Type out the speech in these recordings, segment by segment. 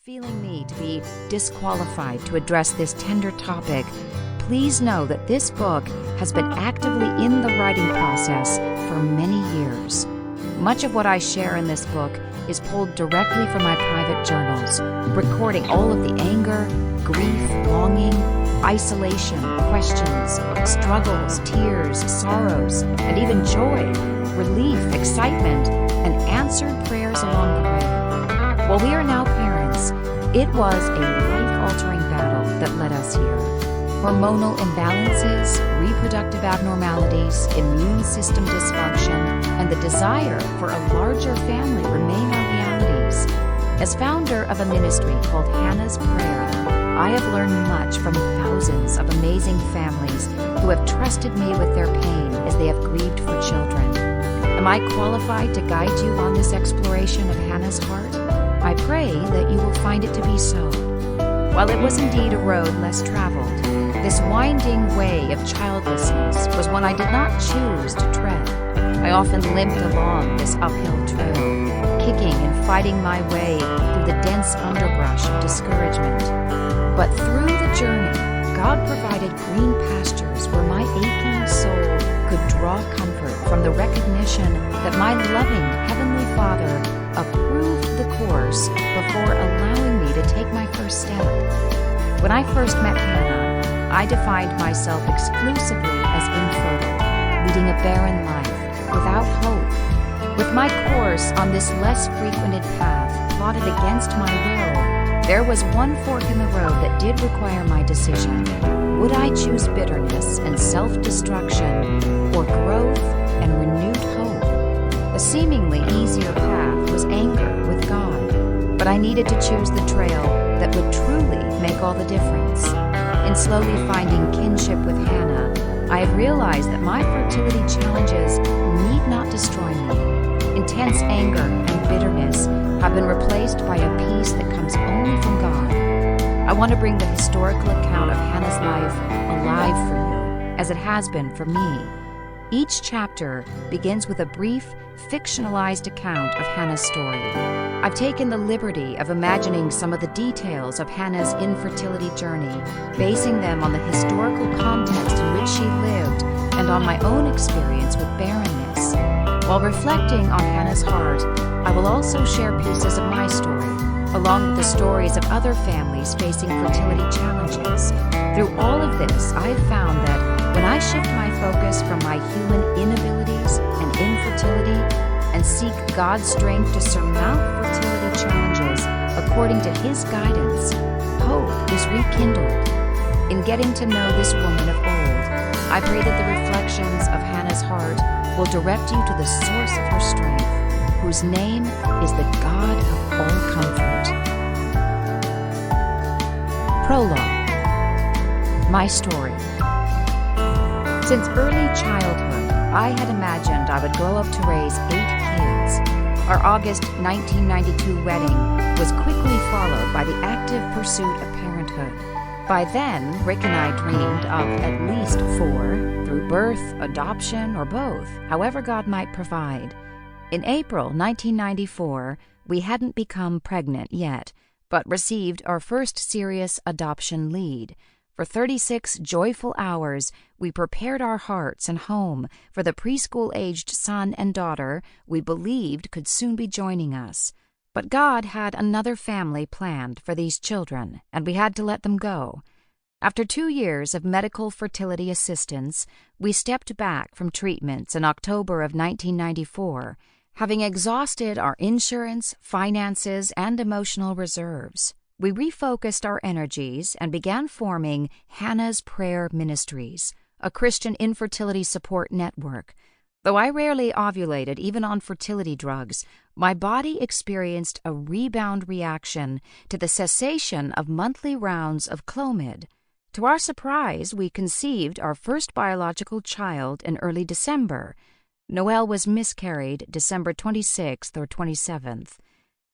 feeling me to be disqualified to address this tender topic, please know that this book has been actively in the writing process for many years. Much of what I share in this book is pulled directly from my private journals, recording all of the anger, grief, longing, isolation, questions, struggles, tears, sorrows, and even joy, relief, excitement, and answered prayers along the way. While we are now parents, it was a life-altering battle that led us here. Hormonal imbalances, reproductive abnormalities, immune system dysfunction, and the desire for a larger family remain our realities. As founder of a ministry called Hannah's Prayer, I have learned much from thousands of amazing families who have trusted me with their pain as they have grieved for children. Am I qualified to guide you on this exploration of Hannah's heart? I pray that you will find it to be so. While it was indeed a road less traveled, this winding way of childlessness was one I did not choose to tread. I often limped along this uphill trail, kicking and fighting my way through the dense underbrush of discouragement. But through the journey, God provided green pastures where my aching soul could draw comfort from the recognition that my loving Heavenly Father approved the course before allowing me to take my first step. When I first met Hannah, I defined myself exclusively as infertile, leading a barren life without hope. With my course on this less frequented path plotted against my will, there was one fork in the road that did require my decision. Would I choose bitterness and self-destruction, or growth and renewed hope? The seemingly easier path was anger with God, but I needed to choose the trail that would truly make all the difference. In slowly finding kinship with Hannah, I have realized that my fertility challenges need not destroy me. Intense anger and bitterness have been replaced by a peace that comes only from God. I want to bring the historical account of Hannah's life alive for you, as it has been for me. Each chapter begins with a brief, fictionalized account of Hannah's story. I've taken the liberty of imagining some of the details of Hannah's infertility journey, basing them on the historical context in which she lived and on my own experience with barrenness. While reflecting on Hannah's heart, I will also share pieces of my story, along with the stories of other families facing fertility challenges. Through all of this, I have found that when I shift my focus from my human inabilities and infertility and seek God's strength to surmount fertility challenges according to His guidance, hope is rekindled. In getting to know this woman of old, I pray that the reflections of Hannah's heart will direct you to the source of her strength, whose name is the God of all comfort. Prologue. My story. Since early childhood, I had imagined I would grow up to raise 8 kids. Our August 1992 wedding was quickly followed by the active pursuit of parenthood. By then, Rick and I dreamed of at least 4, through birth, adoption, or both, however God might provide. In April 1994, we hadn't become pregnant yet, but received our first serious adoption lead. For 36 joyful hours, we prepared our hearts and home for the preschool-aged son and daughter we believed could soon be joining us. But God had another family planned for these children, and we had to let them go. After 2 years of medical fertility assistance, we stepped back from treatments in October of 1994, having exhausted our insurance, finances, and emotional reserves. We refocused our energies and began forming Hannah's Prayer Ministries, a Christian infertility support network. Though I rarely ovulated even on fertility drugs, my body experienced a rebound reaction to the cessation of monthly rounds of Clomid. To our surprise, we conceived our first biological child in early December. Noelle was miscarried December 26th or 27th.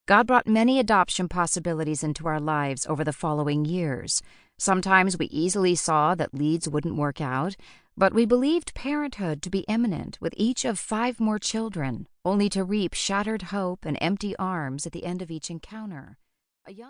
God brought many adoption possibilities into our lives over the following years. Sometimes we easily saw that leads wouldn't work out, but we believed parenthood to be imminent with each of 5 more children, only to reap shattered hope and empty arms at the end of each encounter. A young